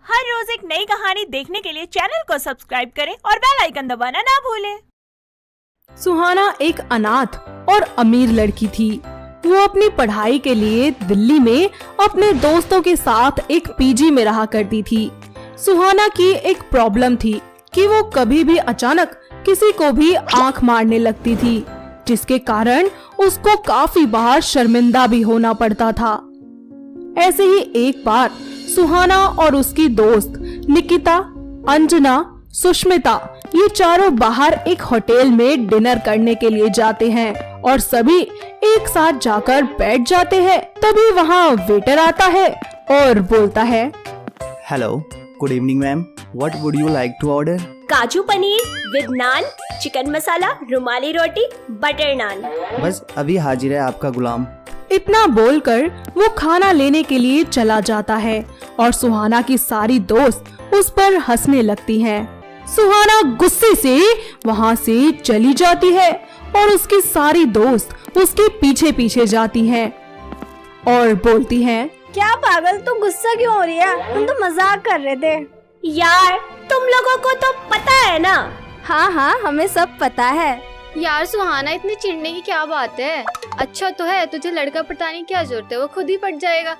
हर रोज एक नई कहानी देखने के लिए चैनल को सब्सक्राइब करें और बेल आइकन दबाना ना भूलें। सुहाना एक अनाथ और अमीर लड़की थी। वो अपनी पढ़ाई के लिए दिल्ली में अपने दोस्तों के साथ एक पीजी में रहा करती थी। सुहाना की एक प्रॉब्लम थी कि वो कभी भी अचानक किसी को भी आंख मारने लगती थी, जिसके कारण उसको काफी बार शर्मिंदा भी होना पड़ता था। ऐसे ही एक बार सुहाना और उसकी दोस्त निकिता, अंजना, सुष्मिता ये चारों बाहर एक होटल में डिनर करने के लिए जाते हैं और सभी एक साथ जाकर बैठ जाते हैं। तभी वहाँ वेटर आता है और बोलता है, hello, good evening ma'am, what would you like to order? Kaju paneer with naan, chicken masala, rumali roti, butter naan. बस अभी हाजिर है आपका गुलाम। इतना बोलकर वो खाना लेने के लिए चला जाता है और सुहाना की सारी दोस्त उस पर हंसने लगती हैं। सुहाना गुस्से से वहाँ से चली जाती है और उसकी सारी दोस्त उसके पीछे पीछे जाती हैं और बोलती हैं, क्या पागल, तू गुस्सा क्यों हो रही है? हम तो मजाक कर रहे थे। यार तुम लोगों को तो पता है ना। हाँ हाँ, हमें सब पता है। यार सुहाना, इतनी चिढ़ने की क्या बात है? अच्छा तो है, तुझे लड़का पटाने की क्या जरूरत है, वो खुद ही पट जाएगा।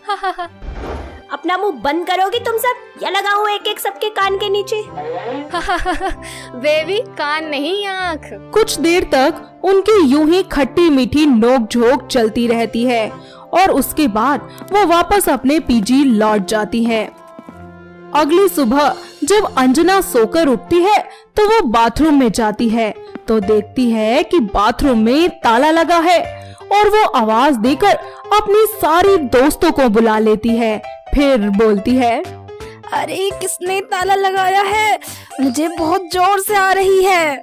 अपना मुंह बंद करोगी तुम सब, या लगाऊं एक एक सबके कान के नीचे? बेबी, कान नहीं आँख। कुछ देर तक उनकी यूं ही खट्टी मीठी नोक झोंक चलती रहती है और उसके बाद वो वापस अपने पीजी लौट जाती हैं। अगली सुबह जब अंजना सोकर उठती है तो वो बाथरूम में जाती है तो देखती है कि बाथरूम में ताला लगा है और वो आवाज देकर अपनी सारी दोस्तों को बुला लेती है। फिर बोलती है, अरे किसने ताला लगाया है? मुझे बहुत जोर से आ रही है।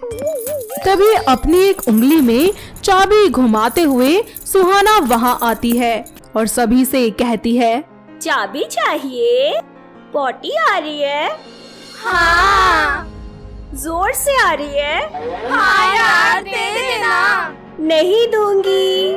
तभी अपनी एक उंगली में चाबी घुमाते हुए सुहाना वहाँ आती है और सभी से कहती है, चाबी चाहिए? पॉटी आ रही है? हाँ। जोर से आ रही है? हाँ यार, दे देना। नहीं दूंगी।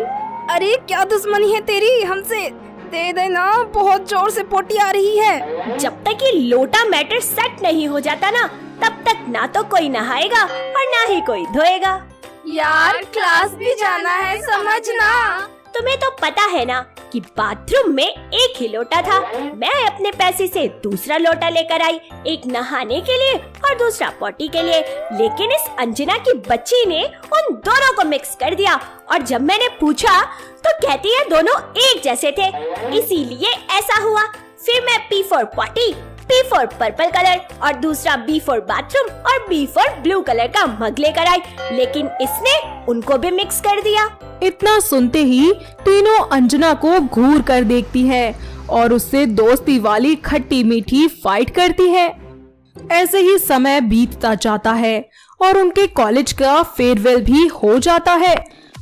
अरे क्या दुश्मनी है तेरी हमसे? दे देना, बहुत जोर से पोटी आ रही है। जब तक ये लोटा मैटर सेट नहीं हो जाता ना, तब तक ना तो कोई नहाएगा और ना ही कोई धोएगा। यार क्लास भी जाना है, समझना। तुम्हें तो पता है ना कि बाथरूम में एक ही लोटा था। मैं अपने पैसे से दूसरा लोटा लेकर आई, एक नहाने के लिए और दूसरा पॉटी के लिए। लेकिन इस अंजना की बच्ची ने उन दोनों को मिक्स कर दिया और जब मैंने पूछा तो कहती है दोनों एक जैसे थे, इसीलिए ऐसा हुआ। फिर मैं P for potty, P for purple colour और दूसरा B फॉर बाथरूम और B फॉर ब्लू कलर का मग लेकर आई, लेकिन इसने उनको भी मिक्स कर दिया। इतना सुनते ही तीनों अंजना को घूर कर देखती है और उससे दोस्ती वाली खट्टी मीठी फाइट करती है। ऐसे ही समय बीतता जाता है और उनके कॉलेज का फेयरवेल भी हो जाता है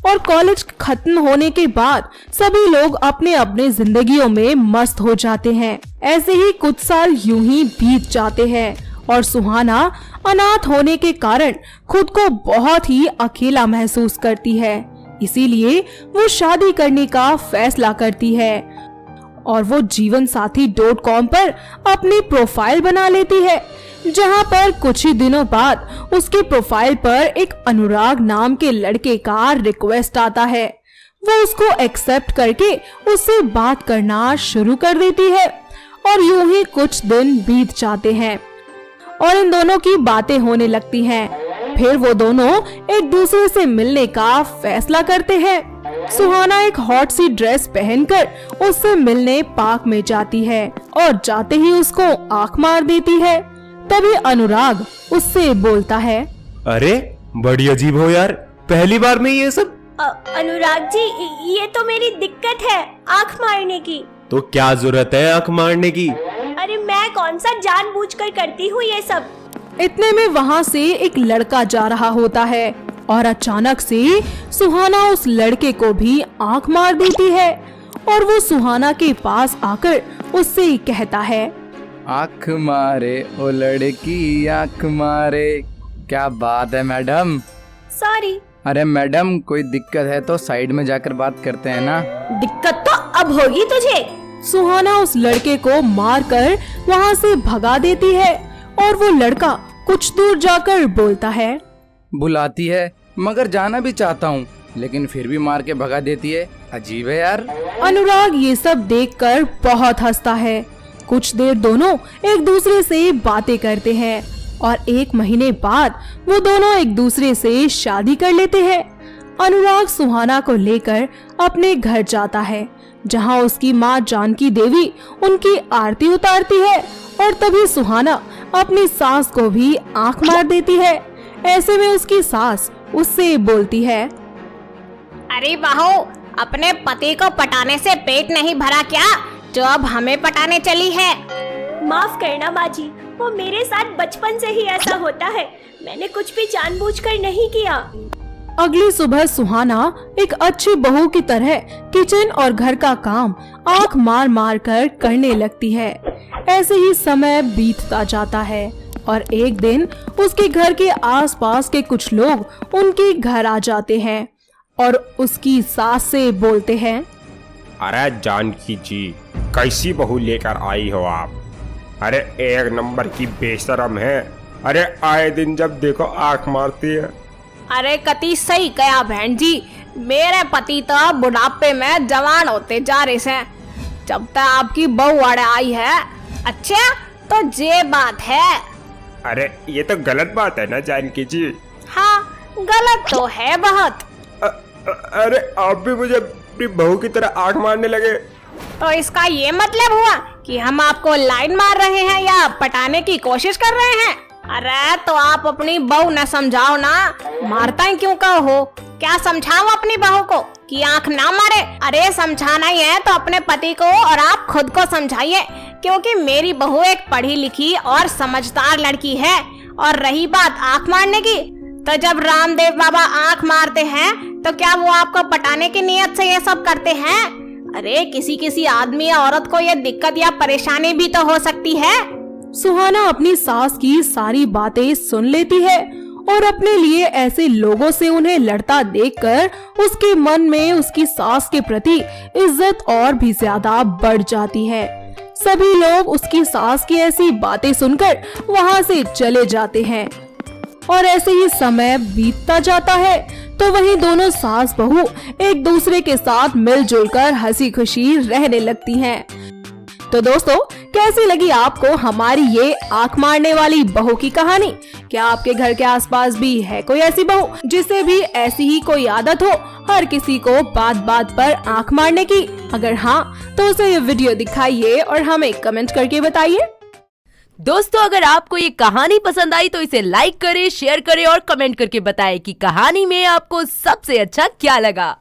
और कॉलेज खत्म होने के बाद सभी लोग अपने अपने जिंदगियों में मस्त हो जाते हैं। ऐसे ही कुछ साल यूं ही बीत जाते हैं और सुहाना अनाथ होने के कारण खुद को बहुत ही अकेला महसूस करती है। इसीलिए वो शादी करने का फैसला करती है और वो जीवनसाथी.com पर अपनी प्रोफाइल बना लेती है, जहां पर कुछ ही दिनों बाद उसके प्रोफाइल पर एक अनुराग नाम के लड़के का रिक्वेस्ट आता है। वो उसको एक्सेप्ट करके उससे बात करना शुरू कर देती है और यूं ही कुछ दिन बीत जाते हैं और इन दोनों की बातें होने लगती हैं। फिर वो दोनों एक दूसरे से मिलने का फैसला करते हैं। सुहाना एक हॉट सी ड्रेस पहनकर उससे मिलने पार्क में जाती है और जाते ही उसको आंख मार देती है। तभी अनुराग उससे बोलता है, अरे बड़ी अजीब हो यार, पहली बार में ये सब? अनुराग जी, ये तो मेरी दिक्कत है आंख मारने की। तो क्या जरूरत है आंख मारने की? अरे मैं कौन सा जानबूझकर करती हूँ ये सब। इतने में वहाँ से एक लड़का जा रहा होता है और अचानक से सुहाना उस लड़के को भी आंख मार देती है और वो सुहाना के पास आकर उससे कहता है, आंख मारे ओ लड़की, आंख मारे। क्या बात है मैडम? सॉरी। अरे मैडम, कोई दिक्कत है तो साइड में जाकर बात करते हैं ना। दिक्कत तो अब होगी तुझे। सुहाना उस लड़के को मारकर वहाँ से भगा देती है और वो लड़का कुछ दूर जाकर बोलता है, बुलाती है मगर जाना भी चाहता हूँ, लेकिन फिर भी मार के भगा देती है। अजीब है यार। अनुराग ये सब देखकर बहुत हंसता है। कुछ देर दोनों एक दूसरे से बातें करते हैं और 1 महीने बाद वो दोनों एक दूसरे से शादी कर लेते हैं। अनुराग सुहाना को लेकर अपने घर जाता है, जहाँ उसकी माँ जानकी देवी उनकी आरती उतारती है और तभी सुहाना अपनी सास को भी आंख मार देती है। ऐसे में उसकी सास उससे बोलती है, अरे बहू, अपने पति को पटाने से पेट नहीं भरा क्या, जो अब हमें पटाने चली है? माफ करना माँ जी, वो मेरे साथ बचपन से ही ऐसा होता है। मैंने कुछ भी जानबूझकर नहीं किया। अगली सुबह सुहाना एक अच्छी बहू की तरह किचन और घर का काम आंख मार मार कर करने लगती है। ऐसे ही समय बीतता जाता है और एक दिन उसके घर के आसपास के कुछ लोग उनके घर आ जाते हैं और उसकी सास से बोलते हैं, अरे जानकी जी, कैसी बहू लेकर आई हो आप? अरे 1 नंबर की बेशरम है। अरे आए दिन जब देखो आंख मारती है। अरे कति सही कहा बहन जी, मेरे पति तो बुढ़ापे में जवान होते जा रहे हैं, जब तक आपकी बहू अड़े आई है। अच्छा तो ये बात है। अरे ये तो गलत बात है ना जानकी जी। हाँ गलत तो है बहुत। अरे आप भी मुझे अपनी बहू की तरह आंख मारने लगे। तो इसका ये मतलब हुआ कि हम आपको लाइन मार रहे हैं या पटाने की कोशिश कर रहे हैं? अरे तो आप अपनी बहू न समझाओ ना, मारता ही क्यों कहो? क्या समझाओ अपनी बहू को कि आंख ना मारे? अरे समझाना ही है तो अपने पति को और आप खुद को समझाइए, क्योंकि मेरी बहू एक पढ़ी लिखी और समझदार लड़की है। और रही बात आंख मारने की, तो जब रामदेव बाबा आंख मारते हैं तो क्या वो आपको पटाने की नीयत से ये सब करते हैं? अरे किसी किसी आदमी या औरत को ये दिक्कत या परेशानी भी तो हो सकती है। सुहाना अपनी सास की सारी बातें सुन लेती है और अपने लिए ऐसे लोगों से उन्हें लड़ता देखकर उसके मन में उसकी सास के प्रति इज्जत और भी ज्यादा बढ़ जाती है। सभी लोग उसकी सास की ऐसी बातें सुनकर वहाँ से चले जाते हैं और ऐसे ही समय बीतता जाता है तो वहीं दोनों सास बहू एक दूसरे के साथ मिलजुल कर हंसी खुशी रहने लगती हैं। तो दोस्तों, कैसी लगी आपको हमारी ये आंख मारने वाली बहू की कहानी? क्या आपके घर के आसपास भी है कोई ऐसी बहू जिसे भी ऐसी ही कोई आदत हो, हर किसी को बात बात पर आंख मारने की? अगर हाँ तो उसे ये वीडियो दिखाइए और हमें कमेंट करके बताइए। दोस्तों, अगर आपको ये कहानी पसंद आई तो इसे लाइक करें, शेयर करें और कमेंट करके बताएं कि कहानी में आपको सबसे अच्छा क्या लगा।